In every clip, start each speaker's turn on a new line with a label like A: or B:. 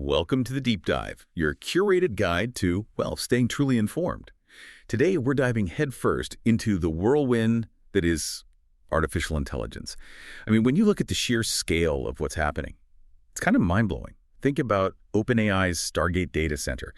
A: Welcome to the Deep Dive, your curated guide to, well, staying truly informed. Today, we're diving headfirst into the whirlwind that is artificial intelligence. When you look at the sheer scale of what's happening, it's kind of mind-blowing. Think about OpenAI's Stargate data center,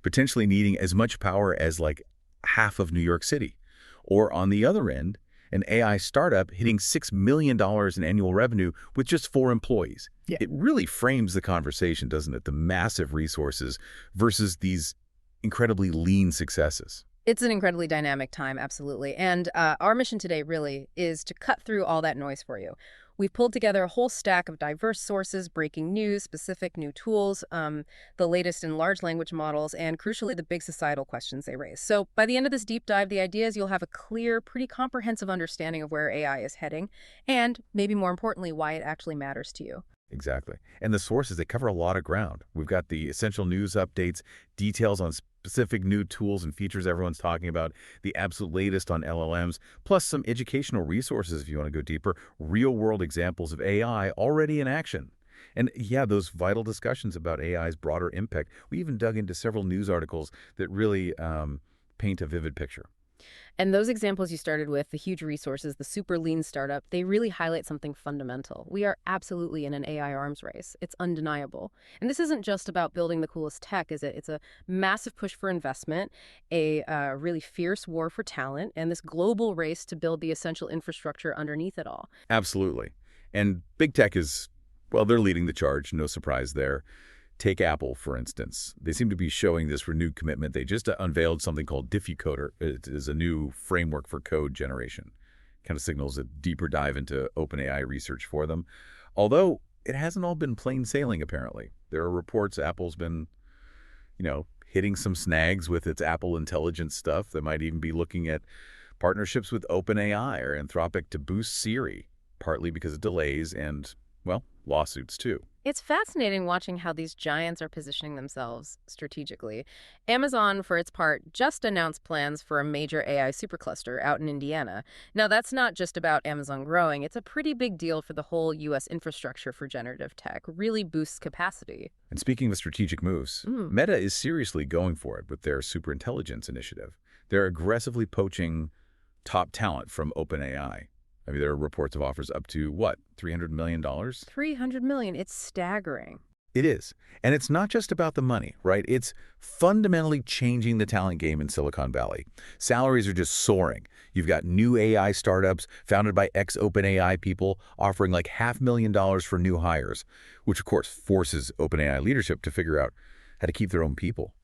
A: potentially needing as much power as like half of New York City. Or on the other end, an AI startup hitting $6 million in annual revenue with just 4 employees.
B: Yeah.
A: It really frames the conversation, doesn't it? The massive resources versus these incredibly lean successes.
B: It's an incredibly dynamic time, absolutely. And our mission today really is to cut through all that noise for you. We've pulled together a whole stack of diverse sources, breaking news, specific new tools, the latest in large language models, and crucially, the big societal questions they raise. So by the end of this deep dive, the idea is you'll have a clear, pretty comprehensive understanding of where AI is heading, and maybe more importantly, why it actually matters to you.
A: Exactly. And the sources, they cover a lot of ground. We've got the essential news updates, details on specific new tools and features everyone's talking about, the absolute latest on LLMs, plus some educational resources if you want to go deeper, real-world examples of AI already in action. And yeah, those vital discussions about AI's broader impact. We even dug into several news articles that really paint a vivid picture.
B: And those examples you started with, the huge resources, the super lean startup, they really highlight something fundamental. We are absolutely in an AI arms race. It's undeniable. And this isn't just about building the coolest tech, is it? It's a massive push for investment, a really fierce war for talent, and this global race to build the essential infrastructure underneath it all.
A: Absolutely. And big tech is, well, they're leading the charge, no surprise there. Take Apple, for instance. They seem to be showing this renewed commitment. They just unveiled something called DiffuCoder. It is a new framework for code generation. Kind of signals a deeper dive into OpenAI research for them. Although it hasn't all been plain sailing, apparently. There are reports Apple's been, hitting some snags with its Apple Intelligence stuff. They might even be looking at partnerships with OpenAI or Anthropic to boost Siri, partly because of delays and, well, lawsuits too.
B: It's fascinating watching how these giants are positioning themselves strategically. Amazon, for its part, just announced plans for a major AI supercluster out in Indiana. Now, that's not just about Amazon growing. It's a pretty big deal for the whole U.S. infrastructure for generative tech. Really boosts capacity.
A: And speaking of strategic moves, Meta is seriously going for it with their superintelligence initiative. They're aggressively poaching top talent from OpenAI. There are reports of offers up to, what, $300 million?
B: $300 million. It's staggering.
A: It is. And it's not just about the money, right? It's fundamentally changing the talent game in Silicon Valley. Salaries are just soaring. You've got new AI startups founded by ex-OpenAI people offering like $500,000 for new hires, which of course forces OpenAI leadership to figure out how to keep their own people.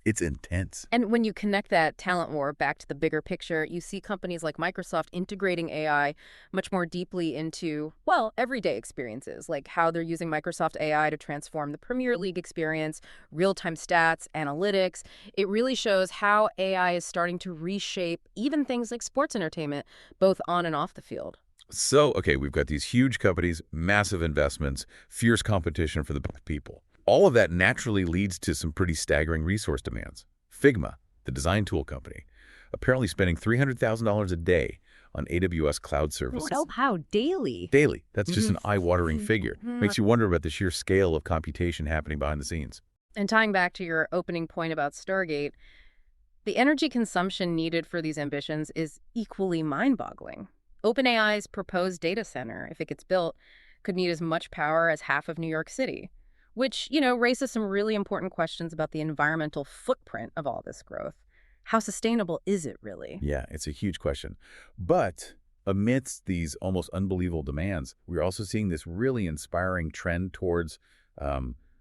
A: It's intense.
B: And when you connect that talent war back to the bigger picture, you see companies like Microsoft integrating AI much more deeply into, well, everyday experiences, like how they're using Microsoft AI to transform the Premier League experience, real-time stats, analytics. It really shows how AI is starting to reshape even things like sports entertainment, both on and off the field.
A: So, okay, we've got these huge companies, massive investments, fierce competition for the people. All of that naturally leads to some pretty staggering resource demands. Figma, the design tool company, apparently spending $300,000 a day on AWS cloud services.
B: Oh, how? Daily?
A: Daily. That's just an eye-watering figure. Makes you wonder about the sheer scale of computation happening behind the scenes.
B: And tying back to your opening point about Stargate, the energy consumption needed for these ambitions is equally mind-boggling. OpenAI's proposed data center, if it gets built, could need as much power as half of New York City, which, raises some really important questions about the environmental footprint of all this growth. How sustainable is it really?
A: Yeah, it's a huge question. But amidst these almost unbelievable demands, we're also seeing this really inspiring trend towards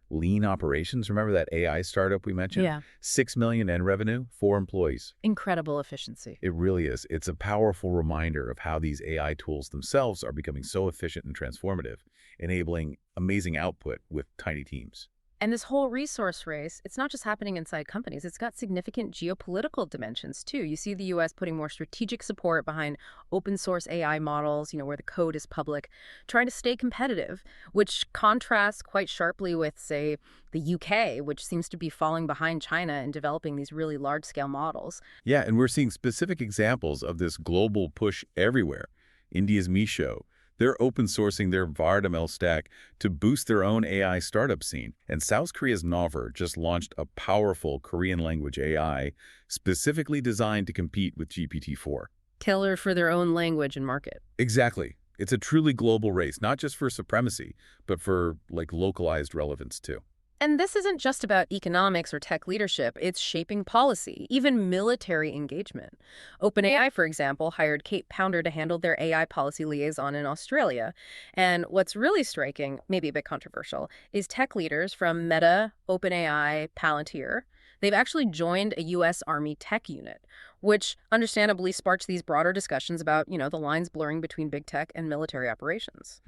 A: lean operations. Remember that AI startup we mentioned?
B: Yeah.
A: $6 million in revenue, 4 employees.
B: Incredible efficiency.
A: It really is. It's a powerful reminder of how these AI tools themselves are becoming so efficient and transformative, enabling amazing output with tiny teams.
B: And this whole resource race, it's not just happening inside companies. It's got significant geopolitical dimensions, too. You see the U.S. putting more strategic support behind open source AI models, where the code is public, trying to stay competitive, which contrasts quite sharply with, say, the U.K., which seems to be falling behind China in developing these really large-scale models.
A: Yeah, and we're seeing specific examples of this global push everywhere. India's Meesho, They're open sourcing their VARDML stack to boost their own AI startup scene. And South Korea's Naver just launched a powerful Korean language AI specifically designed to compete with GPT-4.
B: Tailored for their own language and market.
A: Exactly. It's a truly global race, not just for supremacy, but for localized relevance too.
B: And this isn't just about economics or tech leadership, it's shaping policy, even military engagement. OpenAI, for example, hired Kate Pounder to handle their AI policy liaison in Australia. And what's really striking, maybe a bit controversial, is tech leaders from Meta, OpenAI, Palantir. They've actually joined a U.S. Army tech unit, which understandably sparks these broader discussions about, the lines blurring between big tech and military operations.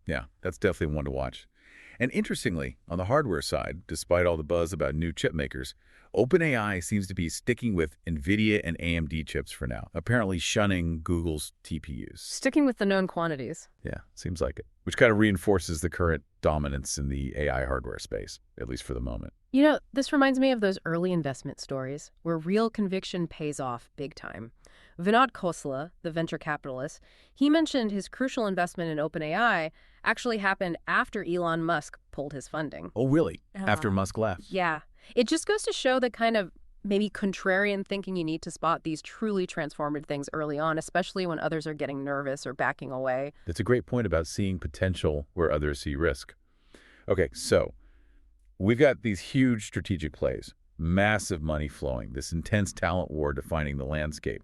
A: Yeah, that's definitely one to watch. And interestingly, on the hardware side, despite all the buzz about new chip makers, OpenAI seems to be sticking with NVIDIA and AMD chips for now, apparently shunning Google's TPUs.
B: Sticking with the known quantities.
A: Yeah, seems like it, which kind of reinforces the current dominance in the AI hardware space, at least for the moment.
B: This reminds me of those early investment stories where real conviction pays off big time. Vinod Khosla, the venture capitalist, he mentioned his crucial investment in OpenAI actually happened after Elon Musk pulled his funding.
A: Oh, really? After Musk left?
B: Yeah. It just goes to show the kind of maybe contrarian thinking you need to spot these truly transformative things early on, especially when others are getting nervous or backing away.
A: That's a great point about seeing potential where others see risk. Okay, so we've got these huge strategic plays, massive money flowing, this intense talent war defining the landscape.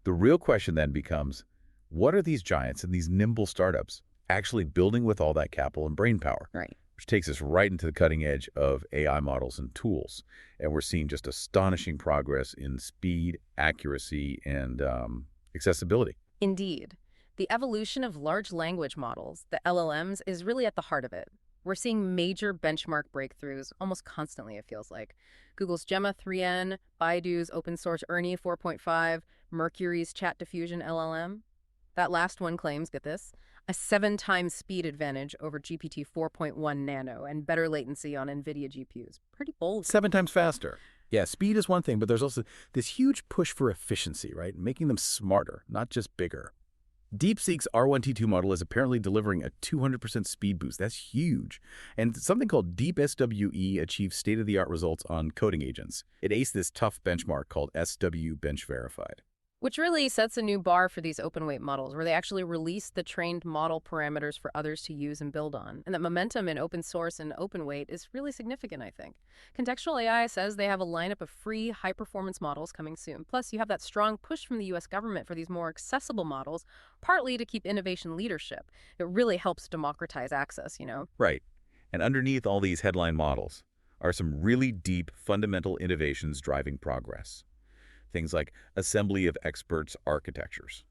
A: The real question then becomes, what are these giants and these nimble startups actually building with all that capital and brainpower?
B: Right.
A: Which takes us right into the cutting edge of AI models and tools. And we're seeing just astonishing progress in speed, accuracy, and accessibility.
B: Indeed. The evolution of large language models, the LLMs, is really at the heart of it. We're seeing major benchmark breakthroughs almost constantly, it feels like. Google's Gemma 3N, Baidu's open source ERNIE 4.5, Mercury's Chat Diffusion LLM. That last one claims, get this, a 7-time speed advantage over GPT-4.1 Nano and better latency on NVIDIA GPUs. Pretty bold.
C: 7 times faster. Yeah, speed is one thing, but there's also this huge push for efficiency, right? Making them smarter, not just bigger. DeepSeek's R1T2 model is apparently delivering a 200% speed boost. That's huge. And something called DeepSWE achieves state-of-the-art results on coding agents. It aced this tough benchmark called SW Bench Verified.
B: Which really sets a new bar for these open-weight models, where they actually release the trained model parameters for others to use and build on. And that momentum in open source and open-weight is really significant, I think. Contextual AI says they have a lineup of free, high-performance models coming soon. Plus, you have that strong push from the U.S. government for these more accessible models, partly to keep innovation leadership. It really helps democratize access,
A: Right. And underneath all these headline models are some really deep, fundamental innovations driving progress. Things like assembly of experts architectures,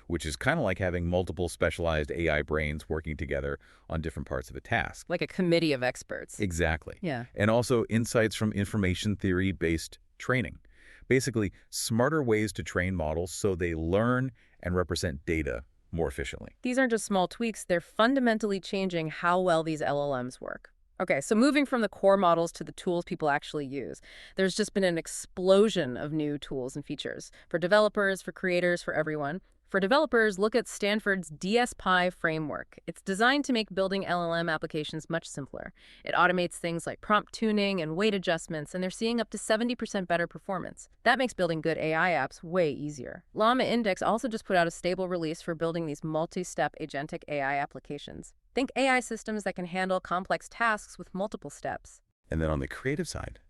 A: which is kind of like having multiple specialized AI brains working together on different parts of a task.
B: Like a committee of experts.
A: Exactly.
B: Yeah.
A: And also insights from information theory-based training. Basically, smarter ways to train models so they learn and represent data more efficiently.
B: These aren't just small tweaks, they're fundamentally changing how well these LLMs work. Okay, so moving from the core models to the tools people actually use, there's just been an explosion of new tools and features for developers, for creators, for everyone. For developers, look at Stanford's DSPy framework. It's designed to make building LLM applications much simpler. It automates things like prompt tuning and weight adjustments, and they're seeing up to 70% better performance. That makes building good AI apps way easier. Llama Index also just put out a stable release for building these multi-step agentic AI applications. Think AI systems that can handle complex tasks with multiple steps.
A: And then on the creative side,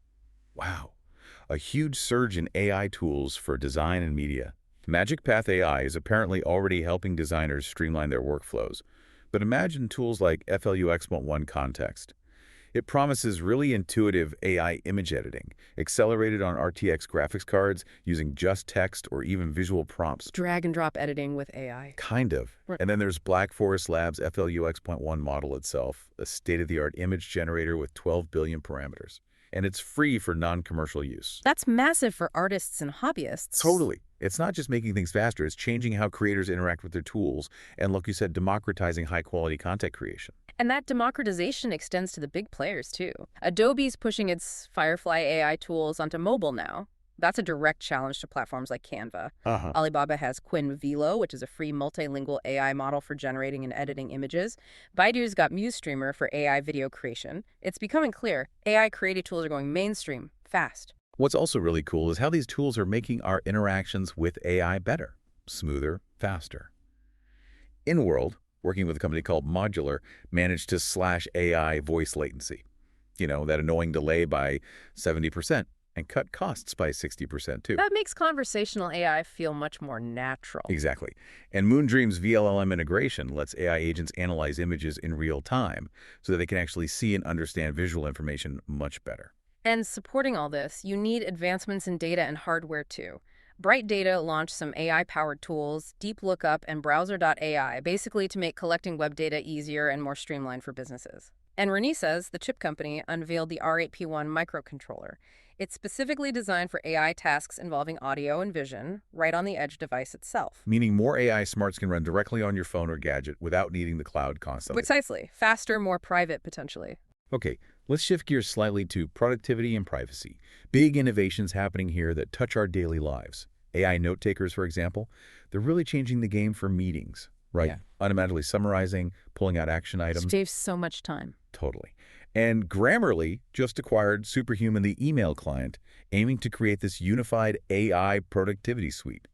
A: wow, a huge surge in AI tools for design and media. Magicpath AI is apparently already helping designers streamline their workflows. But imagine tools like FLUX.1 Kontext. It promises really intuitive AI image editing, accelerated on RTX graphics cards using just text or even visual prompts.
B: Drag and drop editing with AI.
A: Kind of.
B: Right.
A: And then there's Black Forest Labs' FLUX.1 model itself, a state-of-the-art image generator with 12 billion parameters. And it's free for non-commercial use.
B: That's massive for artists and hobbyists.
A: Totally. It's not just making things faster, it's changing how creators interact with their tools and, like you said, democratizing high-quality content creation.
B: And that democratization extends to the big players, too. Adobe's pushing its Firefly AI tools onto mobile now. That's a direct challenge to platforms like Canva. Alibaba has Quinn Velo, which is a free multilingual AI model for generating and editing images. Baidu's got MuseStreamer for AI video creation. It's becoming clear AI creative tools are going mainstream, fast.
A: What's also really cool is how these tools are making our interactions with AI better, smoother, faster. InWorld, working with a company called Modular, managed to slash AI voice latency. That annoying delay by 70%, and cut costs by 60% too.
B: That makes conversational AI feel much more natural.
A: Exactly. And Moondream's VLLM integration lets AI agents analyze images in real time so that they can actually see and understand visual information much better.
B: And supporting all this, you need advancements in data and hardware too. Bright Data launched some AI-powered tools, Deep Lookup and Browser.ai, basically to make collecting web data easier and more streamlined for businesses. And Renesas, the chip company, unveiled the R8P1 microcontroller. It's specifically designed for AI tasks involving audio and vision, right on the edge device itself.
A: Meaning more AI smarts can run directly on your phone or gadget without needing the cloud constantly.
B: Precisely. Faster, more private, potentially.
A: Okay, let's shift gears slightly to productivity and privacy. Big innovations happening here that touch our daily lives. AI note takers, for example, they're really changing the game for meetings, right?
B: Yeah.
A: Automatically summarizing, pulling out action items.
B: Saves so much time.
A: Totally. And Grammarly just acquired Superhuman, the email client, aiming to create this unified AI productivity suite.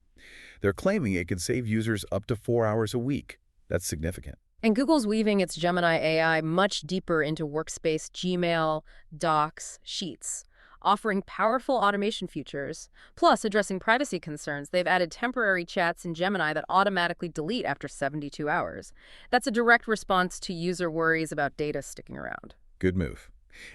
A: They're claiming it could save users up to 4 hours a week. That's significant.
B: And Google's weaving its Gemini AI much deeper into Workspace, Gmail, Docs, Sheets, offering powerful automation features. Plus, addressing privacy concerns, they've added temporary chats in Gemini that automatically delete after 72 hours. That's a direct response to user worries about data sticking around.
A: Good move.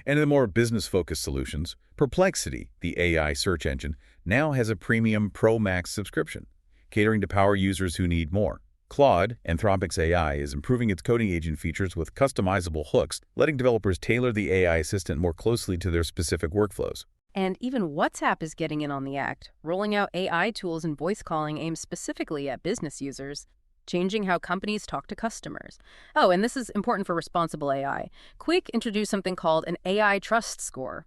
A: And in the more business-focused solutions, Perplexity, the AI search engine, now has a premium Pro Max subscription, catering to power users who need more. Claude, Anthropic's AI, is improving its coding agent features with customizable hooks, letting developers tailor the AI assistant more closely to their specific workflows.
B: And even WhatsApp is getting in on the act, rolling out AI tools and voice calling aimed specifically at business users, changing how companies talk to customers. Oh, and this is important for responsible AI. Quick introduced something called an AI Trust Score.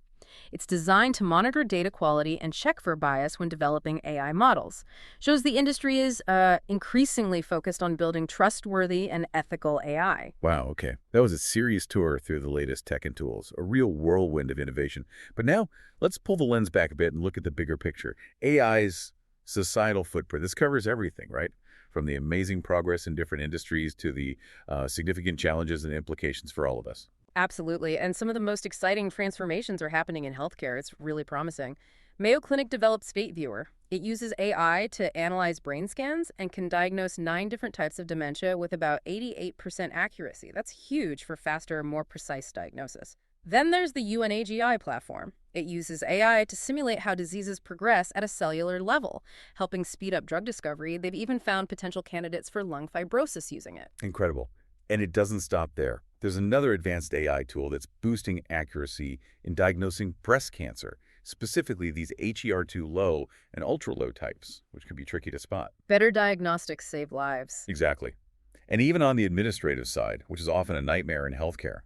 B: It's designed to monitor data quality and check for bias when developing AI models. Shows the industry is increasingly focused on building trustworthy and ethical AI.
A: Wow, okay. That was a serious tour through the latest tech and tools, a real whirlwind of innovation. But now, let's pull the lens back a bit and look at the bigger picture. AI's societal footprint. This covers everything, right? From the amazing progress in different industries to the significant challenges and implications for all of us.
B: Absolutely. And some of the most exciting transformations are happening in healthcare. It's really promising. Mayo Clinic developed Fate Viewer. It uses AI to analyze brain scans and can diagnose 9 different types of dementia with about 88% accuracy. That's huge for faster, more precise diagnosis. Then there's the UNAGI platform. It uses AI to simulate how diseases progress at a cellular level, helping speed up drug discovery. They've even found potential candidates for lung fibrosis using it.
A: Incredible. And it doesn't stop there. There's another advanced AI tool that's boosting accuracy in diagnosing breast cancer, specifically these HER2 low and ultra-low types, which can be tricky to spot.
B: Better diagnostics save lives.
A: Exactly. And even on the administrative side, which is often a nightmare in healthcare,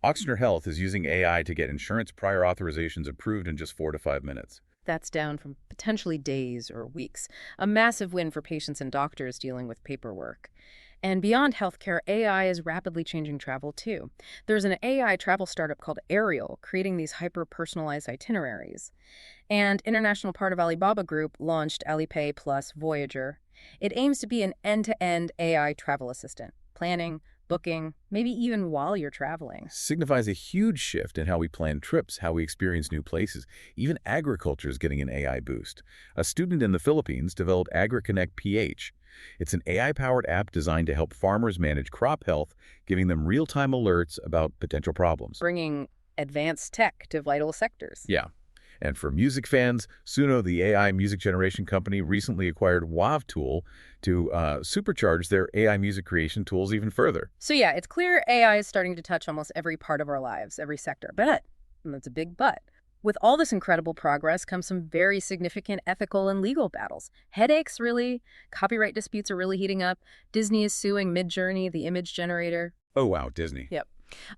A: Ochsner Health is using AI to get insurance prior authorizations approved in just 4 to 5 minutes.
B: That's down from potentially days or weeks. A massive win for patients and doctors dealing with paperwork. And beyond healthcare, AI is rapidly changing travel, too. There's an AI travel startup called Aria, creating these hyper-personalized itineraries. And international part of Alibaba Group launched Alipay Plus Voyager. It aims to be an end-to-end AI travel assistant, planning, booking, maybe even while you're traveling.
A: Signifies a huge shift in how we plan trips, how we experience new places. Even agriculture is getting an AI boost. A student in the Philippines developed AgriConnect PH. It's an AI-powered app designed to help farmers manage crop health, giving them real-time alerts about potential problems.
B: Bringing advanced tech to vital sectors.
A: Yeah. And for music fans, Suno, the AI music generation company, recently acquired WAVtool to supercharge their AI music creation tools even further.
B: So yeah, it's clear AI is starting to touch almost every part of our lives, every sector. But, and that's a big but, with all this incredible progress comes some very significant ethical and legal battles. Headaches, really. Copyright disputes are really heating up. Disney is suing Midjourney, the image generator.
A: Oh, wow, Disney.
B: Yep.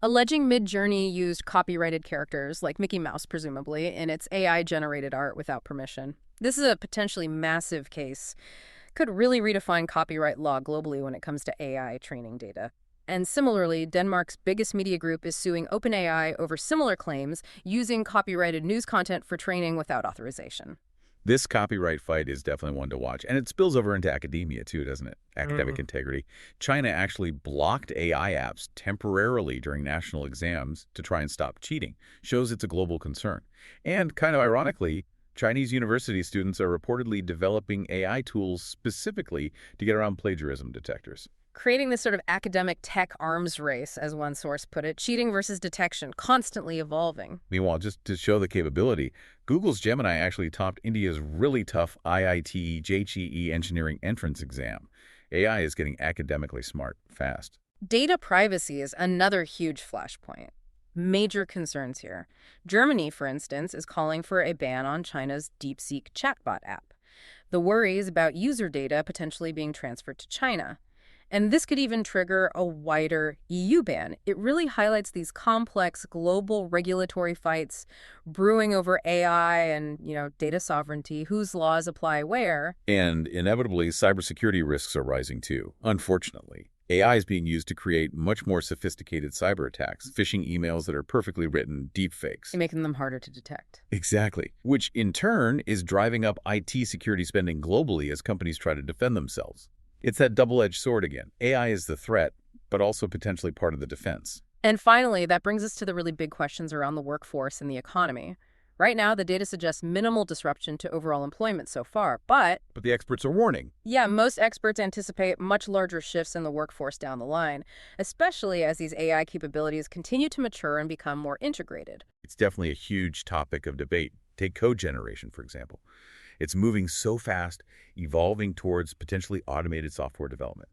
B: Alleging Midjourney used copyrighted characters, like Mickey Mouse presumably, in its AI-generated art without permission. This is a potentially massive case. Could really redefine copyright law globally when it comes to AI training data. And similarly, Denmark's biggest media group is suing OpenAI over similar claims using copyrighted news content for training without authorization.
A: This copyright fight is definitely one to watch, and it spills over into academia too, doesn't it? Academic integrity. China actually blocked AI apps temporarily during national exams to try and stop cheating. Shows it's a global concern. And kind of ironically, Chinese university students are reportedly developing AI tools specifically to get around plagiarism detectors.
B: Creating this sort of academic tech arms race, as one source put it, cheating versus detection, constantly evolving.
A: Meanwhile, just to show the capability, Google's Gemini actually topped India's really tough IIT JEE engineering entrance exam. AI is getting academically smart fast.
B: Data privacy is another huge flashpoint. Major concerns here. Germany, for instance, is calling for a ban on China's DeepSeek chatbot app. The worry is about user data potentially being transferred to China. And this could even trigger a wider EU ban. It really highlights these complex global regulatory fights brewing over AI and, data sovereignty, whose laws apply where.
A: And inevitably, cybersecurity risks are rising too, unfortunately. AI is being used to create much more sophisticated cyber attacks, phishing emails that are perfectly written, deepfakes.
B: Making them harder to detect.
A: Exactly. Which, in turn, is driving up IT security spending globally as companies try to defend themselves. It's that double-edged sword again. AI is the threat, but also potentially part of the defense.
B: And finally, that brings us to the really big questions around the workforce and the economy. Right now, the data suggests minimal disruption to overall employment so far, but
A: the experts are warning.
B: Yeah, most experts anticipate much larger shifts in the workforce down the line, especially as these AI capabilities continue to mature and become more integrated.
A: It's definitely a huge topic of debate. Take code generation, for example. It's moving so fast, evolving towards potentially automated software development.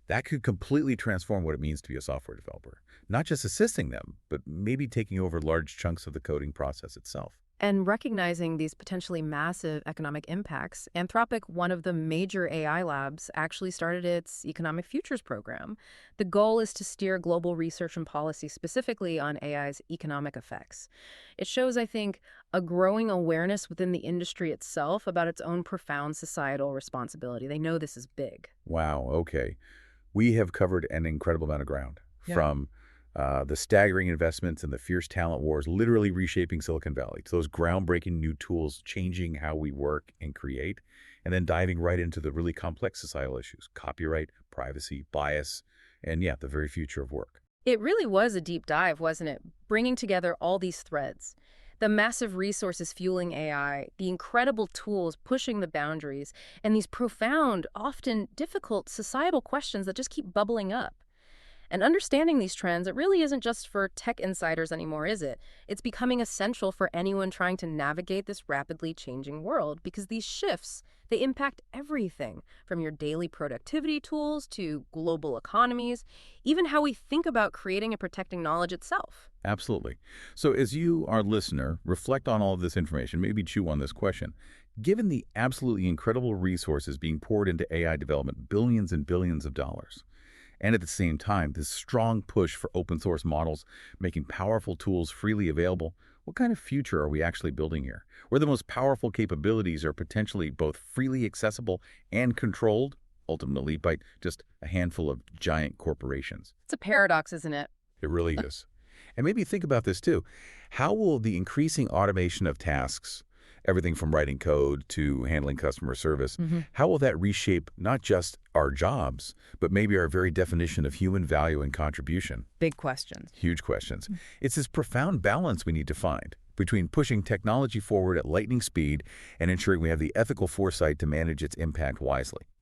A: That could completely transform what it means to be a software developer. Not just assisting them, but maybe taking over large chunks of the coding process itself.
B: And recognizing these potentially massive economic impacts, Anthropic, one of the major AI labs, actually started its Economic Futures program. The goal is to steer global research and policy specifically on AI's economic effects. It shows, I think, a growing awareness within the industry itself about its own profound societal responsibility. They know this is big.
A: Wow, okay. We have covered an incredible amount of ground, from the staggering investments and the fierce talent wars literally reshaping Silicon Valley, to those groundbreaking new tools changing how we work and create, and then diving right into the really complex societal issues: copyright, privacy, bias, and the very future of work.
B: It really was a deep dive, wasn't it? Bringing together all these threads. The massive resources fueling AI, the incredible tools pushing the boundaries, and these profound, often difficult societal questions that just keep bubbling up. And understanding these trends, it really isn't just for tech insiders anymore, is it? It's becoming essential for anyone trying to navigate this rapidly changing world, because these shifts, they impact everything from your daily productivity tools to global economies, even how we think about creating and protecting knowledge itself.
A: Absolutely. So as you, our listener, reflect on all of this information, maybe chew on this question. Given the absolutely incredible resources being poured into AI development, billions and billions of dollars, and at the same time, this strong push for open source models, making powerful tools freely available, what kind of future are we actually building here? Where the most powerful capabilities are potentially both freely accessible and controlled, ultimately, by just a handful of giant corporations.
B: It's a paradox, isn't it?
A: It really is. And maybe think about this too. How will the increasing automation of tasks, everything from writing code to handling customer service, how will that reshape not just our jobs, but maybe our very definition of human value and contribution?
B: Big questions.
A: Huge questions. It's this profound balance we need to find between pushing technology forward at lightning speed and ensuring we have the ethical foresight to manage its impact wisely.